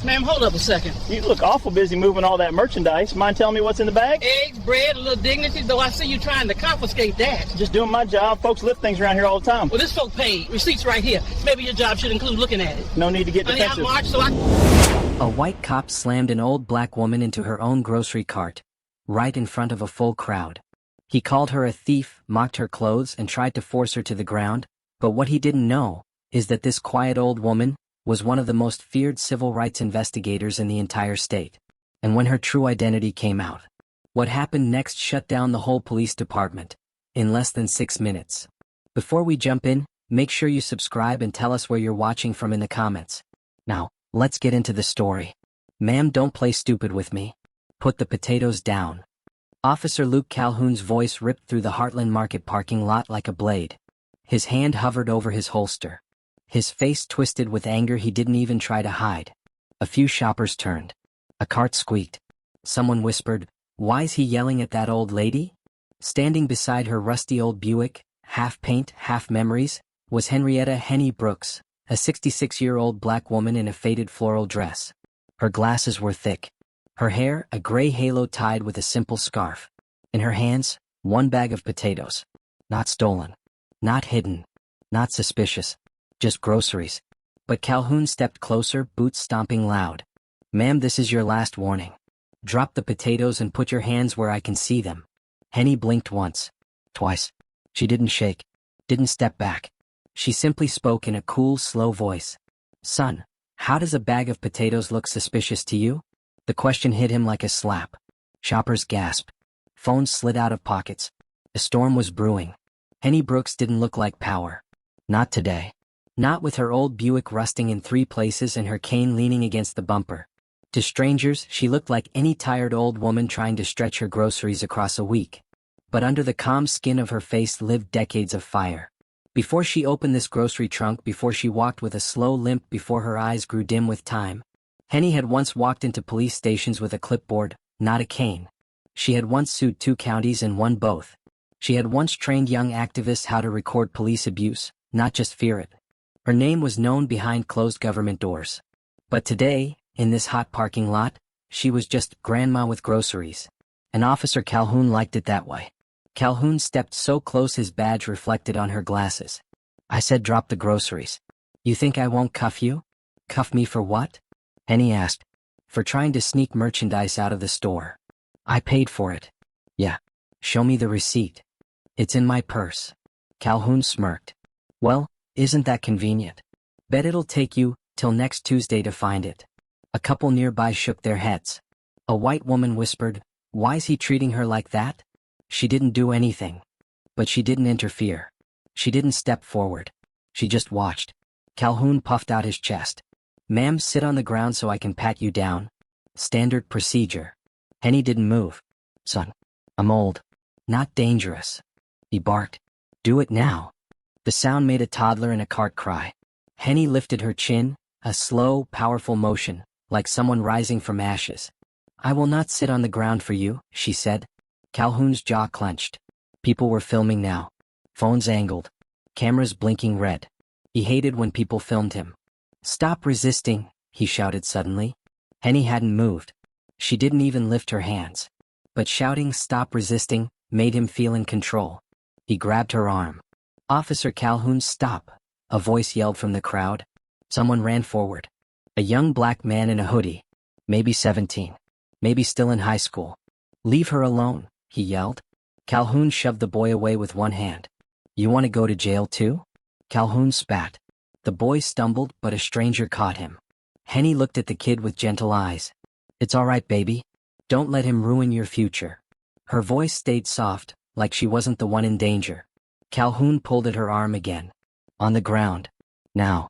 Ma'am, hold up a second. You look awful busy moving all that merchandise. Mind telling me what's in the bag? Eggs, bread, a little dignity, though I see you trying to confiscate that. Just doing my job. Folks lift things around here all the time. Well, this folk paid. Receipts right here. Maybe your job should include looking at it. No need to get Honey, I defensive. marched, so A white cop slammed an old black woman into her own grocery cart, right in front of a full crowd. He called her a thief, mocked her clothes, and tried to force her to the ground, but what he didn't know is that this quiet old woman was one of the most feared civil rights investigators in the entire state. And when her true identity came out, what happened next shut down the whole police department in less than 6 minutes. Before we jump in, make sure you subscribe and tell us where you're watching from in the comments. Now, let's get into the story. Ma'am, don't play stupid with me. Put the potatoes down. Officer Luke Calhoun's voice ripped through the Heartland Market parking lot like a blade. His hand hovered over his holster. His face twisted with anger he didn't even try to hide. A few shoppers turned. A cart squeaked. Someone whispered, "Why's he yelling at that old lady?" Standing beside her rusty old Buick, half paint, half memories, was Henrietta "Henny" Brooks, a 66-year-old black woman in a faded floral dress. Her glasses were thick. Her hair, a gray halo tied with a simple scarf. In her hands, one bag of potatoes. Not stolen. Not hidden. Not suspicious. Just groceries. But Calhoun stepped closer, boots stomping loud. "Ma'am, this is your last warning. Drop the potatoes and put your hands where I can see them." Henny blinked once. Twice. She didn't shake. Didn't step back. She simply spoke in a cool, slow voice. "Son, how does a bag of potatoes look suspicious to you?" The question hit him like a slap. Shoppers gasped. Phones slid out of pockets. A storm was brewing. Henny Brooks didn't look like power. Not today. Not with her old Buick rusting in 3 places and her cane leaning against the bumper. To strangers, she looked like any tired old woman trying to stretch her groceries across a week. But under the calm skin of her face lived decades of fire. Before she opened this grocery trunk, before she walked with a slow limp, before her eyes grew dim with time, Henny had once walked into police stations with a clipboard, not a cane. She had once sued 2 counties and won both. She had once trained young activists how to record police abuse, not just fear it. Her name was known behind closed government doors. But today, in this hot parking lot, she was just grandma with groceries. And Officer Calhoun liked it that way. Calhoun stepped so close his badge reflected on her glasses. "I said drop the groceries. You think I won't cuff you?" "Cuff me for what?" Henny asked. "For trying to sneak merchandise out of the store. I paid for it." "Yeah. Show me the receipt." "It's in my purse." Calhoun smirked. "Well, isn't that convenient? Bet it'll take you till next Tuesday to find it." A couple nearby shook their heads. A white woman whispered, "Why's he treating her like that?" She didn't do anything. But she didn't interfere. She didn't step forward. She just watched. Calhoun puffed out his chest. "Ma'am, sit on the ground so I can pat you down." Standard procedure. Henny didn't move. "Son, I'm old. Not dangerous." He barked. "Do it now." The sound made a toddler in a cart cry. Henny lifted her chin, a slow, powerful motion, like someone rising from ashes. "I will not sit on the ground for you," she said. Calhoun's jaw clenched. People were filming now. Phones angled. Cameras blinking red. He hated when people filmed him. "Stop resisting," he shouted suddenly. Henny hadn't moved. She didn't even lift her hands. But shouting "stop resisting" made him feel in control. He grabbed her arm. "Officer Calhoun, stop," a voice yelled from the crowd. Someone ran forward. A young black man in a hoodie. Maybe 17. Maybe still in high school. "Leave her alone," he yelled. Calhoun shoved the boy away with one hand. "You want to go to jail too?" Calhoun spat. The boy stumbled, but a stranger caught him. Henny looked at the kid with gentle eyes. "It's all right, baby. Don't let him ruin your future." Her voice stayed soft, like she wasn't the one in danger. Calhoun pulled at her arm again. "On the ground. Now."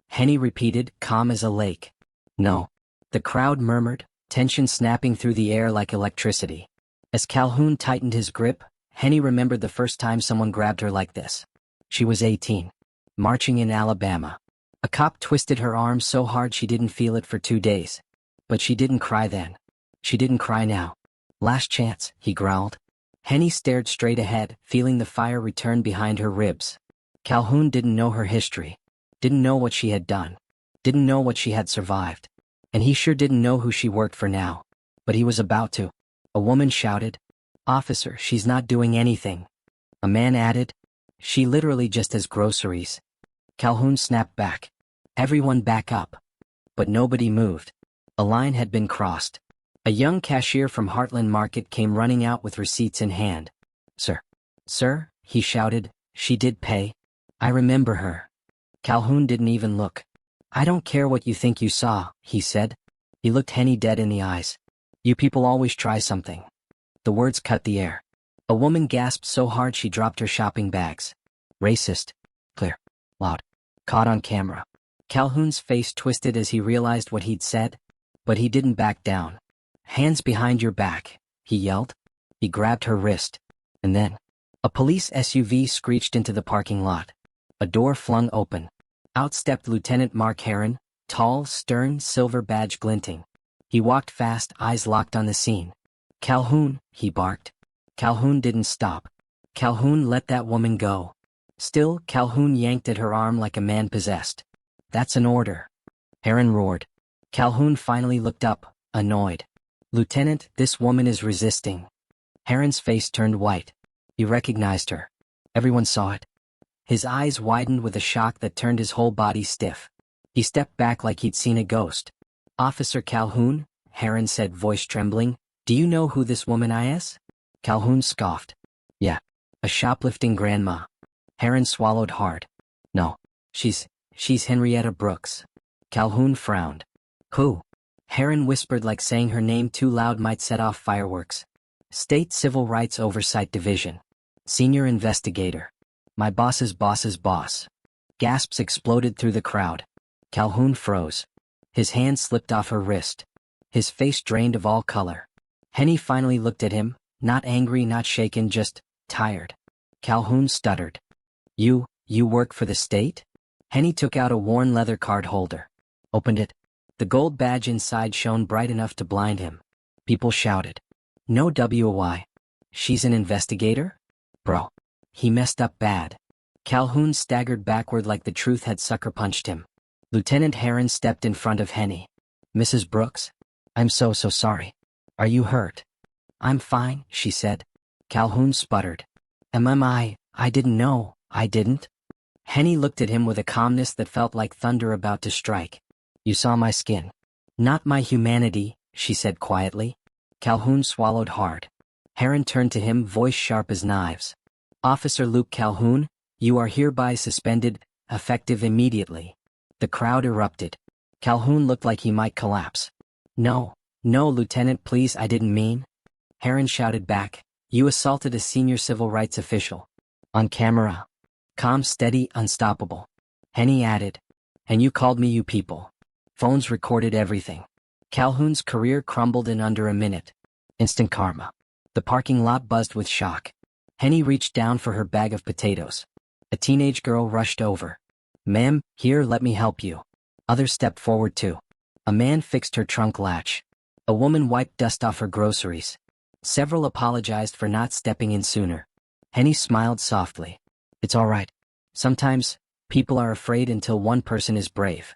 Henny repeated, calm as a lake. "No." The crowd murmured, tension snapping through the air like electricity. As Calhoun tightened his grip, Henny remembered the first time someone grabbed her like this. She was 18. Marching in Alabama. A cop twisted her arm so hard she didn't feel it for 2 days. But she didn't cry then. She didn't cry now. "Last chance," he growled. Henny stared straight ahead, feeling the fire return behind her ribs. Calhoun didn't know her history. Didn't know what she had done. Didn't know what she had survived. and he sure didn't know who she worked for now. But he was about to. A woman shouted, "Officer, she's not doing anything." A man added, "She literally just has groceries." Calhoun snapped back. "Everyone back up." But nobody moved. A line had been crossed. A young cashier from Heartland Market came running out with receipts in hand. "Sir, sir," he shouted, "she did pay. I remember her." Calhoun didn't even look. "I don't care what you think you saw," he said. He looked Henny dead in the eyes. "You people always try something." The words cut the air. A woman gasped so hard she dropped her shopping bags. "Racist." Clear. Loud. Caught on camera. Calhoun's face twisted as he realized what he'd said, but he didn't back down. "Hands behind your back," he yelled. He grabbed her wrist. And then, a police SUV screeched into the parking lot. A door flung open. Out stepped Lieutenant Mark Heron, tall, stern, silver badge glinting. He walked fast, eyes locked on the scene. "Calhoun," he barked. Calhoun didn't stop. Calhoun let that woman go. Still, Calhoun yanked at her arm like a man possessed. "That's an order." Heron roared. Calhoun finally looked up, annoyed. "Lieutenant, this woman is resisting." Heron's face turned white. He recognized her. Everyone saw it. His eyes widened with a shock that turned his whole body stiff. He stepped back like he'd seen a ghost. "Officer Calhoun," Heron said, voice trembling, "do you know who this woman is?" Calhoun scoffed. "Yeah, a shoplifting grandma." Heron swallowed hard. "No, she's Henrietta Brooks." Calhoun frowned. "Who?" Heron whispered like saying her name too loud might set off fireworks. "State Civil Rights Oversight Division. Senior investigator. My boss's boss's boss." Gasps exploded through the crowd. Calhoun froze. His hand slipped off her wrist. His face drained of all color. Henny finally looked at him, not angry, not shaken, just tired. Calhoun stuttered. You work for the state?" Henny took out a worn leather card holder. Opened it. The gold badge inside shone bright enough to blind him. People shouted. "No WY. She's an investigator?" "Bro. He messed up bad." Calhoun staggered backward like the truth had sucker punched him. Lieutenant Heron stepped in front of Henny. "Mrs. Brooks? I'm so sorry. Are you hurt?" "I'm fine," she said. Calhoun sputtered. I didn't know, I didn't." Henny looked at him with a calmness that felt like thunder about to strike. "You saw my skin." "Not my humanity," she said quietly. Calhoun swallowed hard. Heron turned to him, voice sharp as knives. "Officer Luke Calhoun, you are hereby suspended, effective immediately." The crowd erupted. Calhoun looked like he might collapse. No, Lieutenant, please, I didn't mean." Heron shouted back, "You assaulted a senior civil rights official. On camera. Calm, steady, unstoppable." Henny added, "And you called me you people. Phones recorded everything." Calhoun's career crumbled in under a minute. Instant karma. The parking lot buzzed with shock. Henny reached down for her bag of potatoes. A teenage girl rushed over. "Ma'am, here, let me help you." Others stepped forward too. A man fixed her trunk latch. A woman wiped dust off her groceries. Several apologized for not stepping in sooner. Henny smiled softly. "It's all right. Sometimes, people are afraid until one person is brave."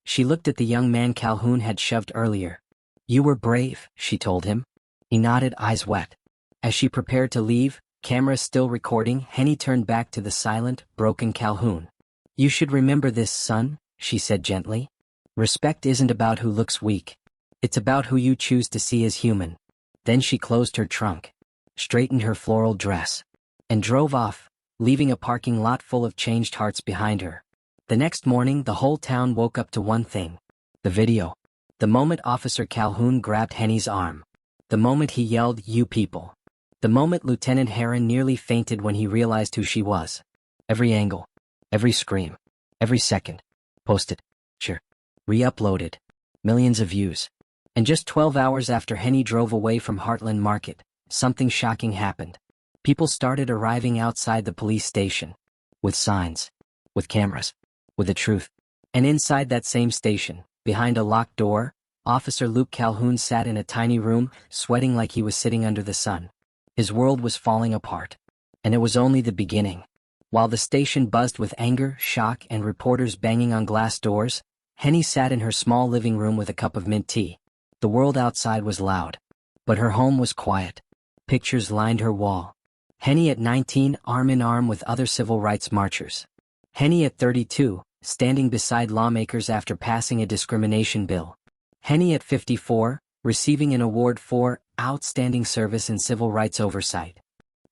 She looked at the young man Calhoun had shoved earlier. "You were brave," she told him. He nodded, eyes wet. As she prepared to leave, camera still recording, Henny turned back to the silent, broken Calhoun. "You should remember this, son," she said gently. "Respect isn't about who looks weak. It's about who you choose to see as human." Then she closed her trunk, straightened her floral dress, and drove off, leaving a parking lot full of changed hearts behind her. The next morning, the whole town woke up to one thing. The video. The moment Officer Calhoun grabbed Henny's arm. The moment he yelled, "You people." The moment Lieutenant Heron nearly fainted when he realized who she was. Every angle. Every scream. Every second. Posted. Sure. Re-uploaded. Millions of views. And just 12 hours after Henny drove away from Heartland Market, something shocking happened. People started arriving outside the police station. With signs. With cameras. With the truth. And inside that same station, behind a locked door, Officer Luke Calhoun sat in a tiny room, sweating like he was sitting under the sun. His world was falling apart. And it was only the beginning. While the station buzzed with anger, shock, and reporters banging on glass doors, Henny sat in her small living room with a cup of mint tea. The world outside was loud, but her home was quiet. Pictures lined her wall. Henny at 19, arm in arm with other civil rights marchers. Henny at 32, standing beside lawmakers after passing a discrimination bill. Henny at 54, receiving an award for outstanding service in civil rights oversight.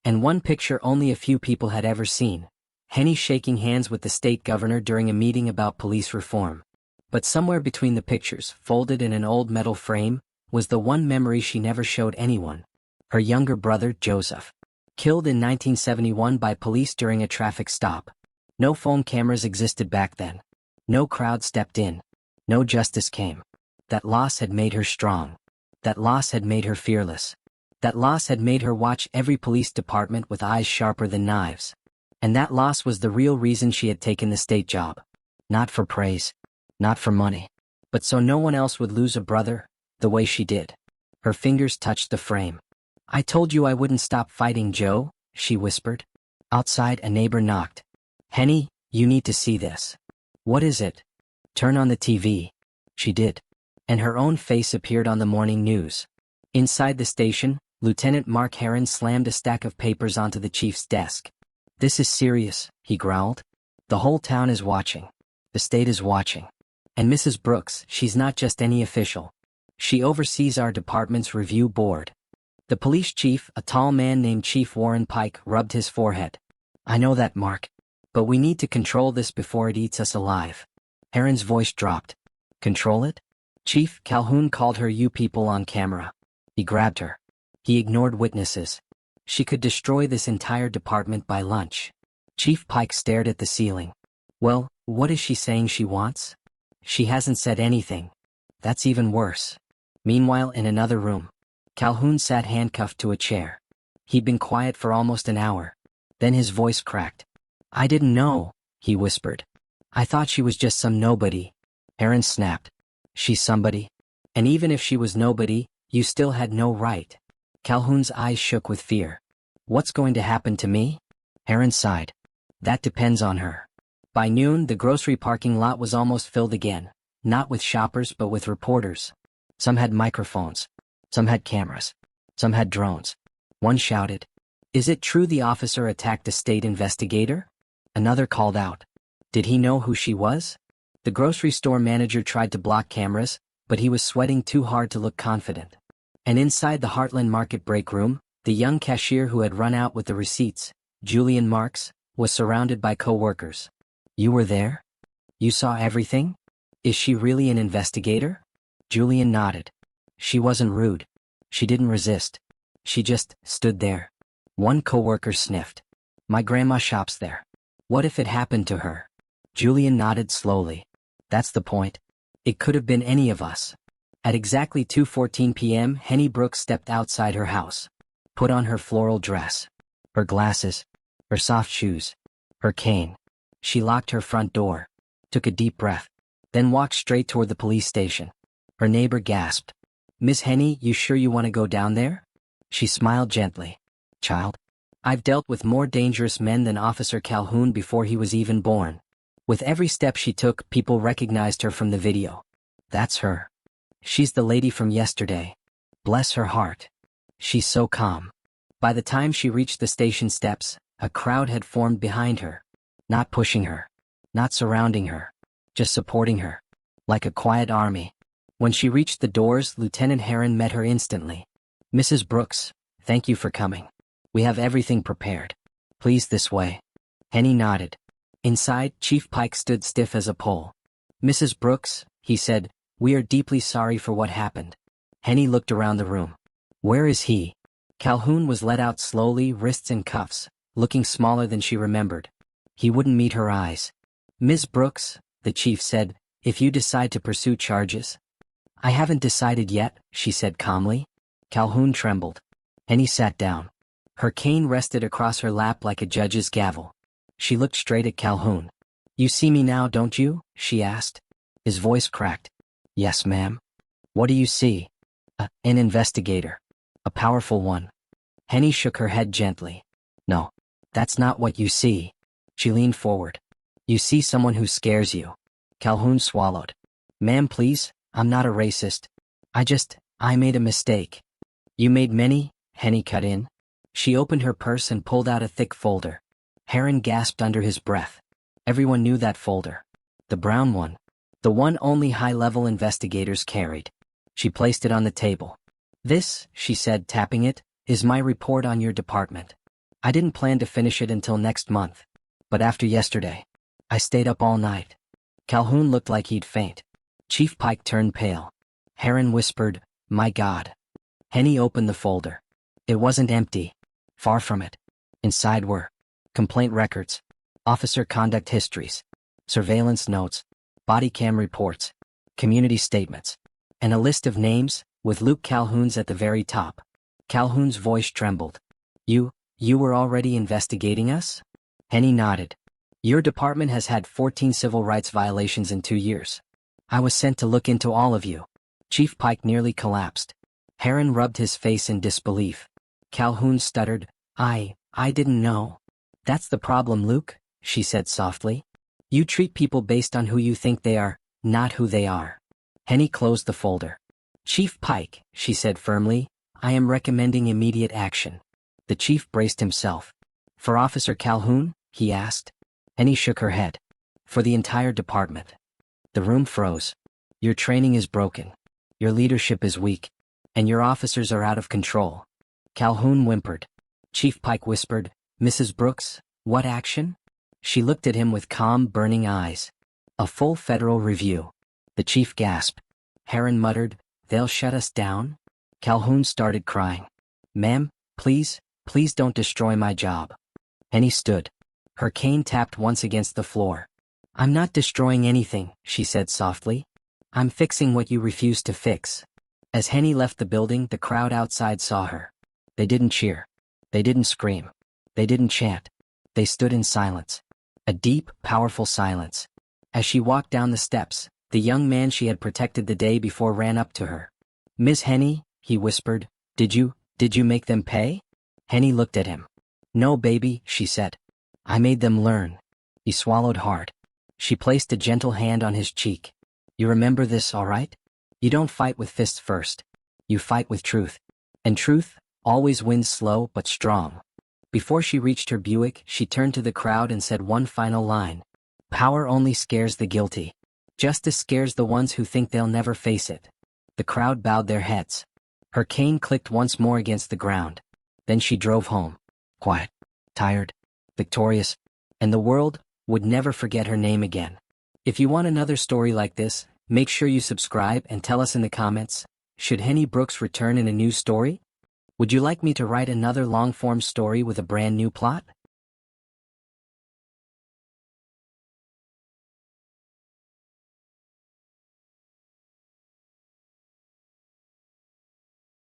And one picture only a few people had ever seen. Henny shaking hands with the state governor during a meeting about police reform. But somewhere between the pictures, folded in an old metal frame, was the one memory she never showed anyone. Her younger brother, Joseph. Killed in 1971 by police during a traffic stop. No phone cameras existed back then. No crowd stepped in. No justice came. That loss had made her strong. That loss had made her fearless. That loss had made her watch every police department with eyes sharper than knives. And that loss was the real reason she had taken the state job. Not for praise. Not for money. But so no one else would lose a brother, the way she did. Her fingers touched the frame. "I told you I wouldn't stop fighting, Joe," she whispered. Outside, a neighbor knocked. "Henny, you need to see this." "What is it?" "Turn on the TV." She did. And her own face appeared on the morning news. Inside the station, Lieutenant Mark Heron slammed a stack of papers onto the chief's desk. "This is serious," he growled. "The whole town is watching. The state is watching. And Mrs. Brooks, she's not just any official. She oversees our department's review board." The police chief, a tall man named Chief Warren Pike, rubbed his forehead. "I know that, Mark. But we need to control this before it eats us alive." Heron's voice dropped. "Control it?" Chief Calhoun called her "you people" on camera. He grabbed her. He ignored witnesses. She could destroy this entire department by lunch. Chief Pike stared at the ceiling. "Well, what is she saying she wants?" "She hasn't said anything." "That's even worse." Meanwhile, in another room, Calhoun sat handcuffed to a chair. He'd been quiet for almost an hour. Then his voice cracked. "I didn't know," he whispered. "I thought she was just some nobody." Heron snapped. "She's somebody. And even if she was nobody, you still had no right." Calhoun's eyes shook with fear. "What's going to happen to me?" Heron sighed. "That depends on her." By noon, the grocery parking lot was almost filled again, not with shoppers but with reporters. Some had microphones. Some had cameras. Some had drones. One shouted, "Is it true the officer attacked a state investigator?" Another called out, "Did he know who she was?" The grocery store manager tried to block cameras, but he was sweating too hard to look confident. And inside the Heartland Market break room, the young cashier who had run out with the receipts, Julian Marks, was surrounded by co-workers. "You were there? You saw everything? Is she really an investigator?" Julian nodded. "She wasn't rude. She didn't resist. She just stood there." One coworker sniffed. "My grandma shops there. What if it happened to her?" Julian nodded slowly. "That's the point. It could have been any of us." At exactly 2:14 p.m., Henny Brooks stepped outside her house. Put on her floral dress. Her glasses. Her soft shoes. Her cane. She locked her front door. Took a deep breath. Then walked straight toward the police station. Her neighbor gasped. "Miss Henny, you sure you want to go down there?" She smiled gently. "Child, I've dealt with more dangerous men than Officer Calhoun before he was even born." With every step she took, people recognized her from the video. "That's her. She's the lady from yesterday. Bless her heart. She's so calm." By the time she reached the station steps, a crowd had formed behind her. Not pushing her. Not surrounding her. Just supporting her. Like a quiet army. When she reached the doors, Lieutenant Heron met her instantly. "Mrs. Brooks, thank you for coming. We have everything prepared. Please this way." Henny nodded. Inside, Chief Pike stood stiff as a pole. "Mrs. Brooks," he said, "we are deeply sorry for what happened." Henny looked around the room. "Where is he?" Calhoun was let out slowly, wrists in cuffs, looking smaller than she remembered. He wouldn't meet her eyes. "Ms. Brooks," the chief said, "if you decide to pursue charges." "I haven't decided yet," she said calmly. Calhoun trembled. Henny sat down. Her cane rested across her lap like a judge's gavel. She looked straight at Calhoun. "You see me now, don't you?" she asked. His voice cracked. "Yes, ma'am." "What do you see?" An investigator. A powerful one." Henny shook her head gently. "No, that's not what you see." She leaned forward. "You see someone who scares you." Calhoun swallowed. Ma'am, please, I'm not a racist. I made a mistake. You made many, Henny cut in. She opened her purse and pulled out a thick folder. Heron gasped under his breath. Everyone knew that folder. The brown one. The one only high-level investigators carried. She placed it on the table. This, she said, tapping it, is my report on your department. I didn't plan to finish it until next month. But after yesterday, I stayed up all night. Calhoun looked like he'd faint. Chief Pike turned pale. Heron whispered, "My God." Henny opened the folder. It wasn't empty. Far from it. Inside were complaint records, officer conduct histories, surveillance notes, body cam reports, community statements, and a list of names, with Luke Calhoun's at the very top. Calhoun's voice trembled. You were already investigating us?" Henny nodded. "Your department has had 14 civil rights violations in 2 years. I was sent to look into all of you." Chief Pike nearly collapsed. Heron rubbed his face in disbelief. Calhoun stuttered, I didn't know." "That's the problem, Luke," she said softly. "You treat people based on who you think they are, not who they are." Henny closed the folder. "Chief Pike," she said firmly, "I am recommending immediate action." The chief braced himself. "For Officer Calhoun?" he asked. Henny shook her head. "For the entire department." The room froze. "Your training is broken. Your leadership is weak. And your officers are out of control." Calhoun whimpered. Chief Pike whispered, "Mrs. Brooks, what action?" She looked at him with calm, burning eyes. "A full federal review." The chief gasped. Heron muttered, "They'll shut us down?" Calhoun started crying. "Ma'am, please don't destroy my job." Henny stood. Her cane tapped once against the floor. "I'm not destroying anything," she said softly. "I'm fixing what you refuse to fix." As Henny left the building, the crowd outside saw her. They didn't cheer. They didn't scream. They didn't chant. They stood in silence. A deep, powerful silence. As she walked down the steps, the young man she had protected the day before ran up to her. "Miss Henny," he whispered, Did you make them pay?" Henny looked at him. "No, baby," she said. "I made them learn." He swallowed hard. She placed a gentle hand on his cheek. "You remember this, all right? You don't fight with fists first. You fight with truth. And truth always wins slow but strong." Before she reached her Buick, she turned to the crowd and said one final line. "Power only scares the guilty. Justice scares the ones who think they'll never face it." The crowd bowed their heads. Her cane clicked once more against the ground. Then she drove home. Quiet, tired, victorious, and the world would never forget her name again. If you want another story like this, make sure you subscribe and tell us in the comments, should Henny Brooks return in a new story? Would you like me to write another long-form story with a brand new plot?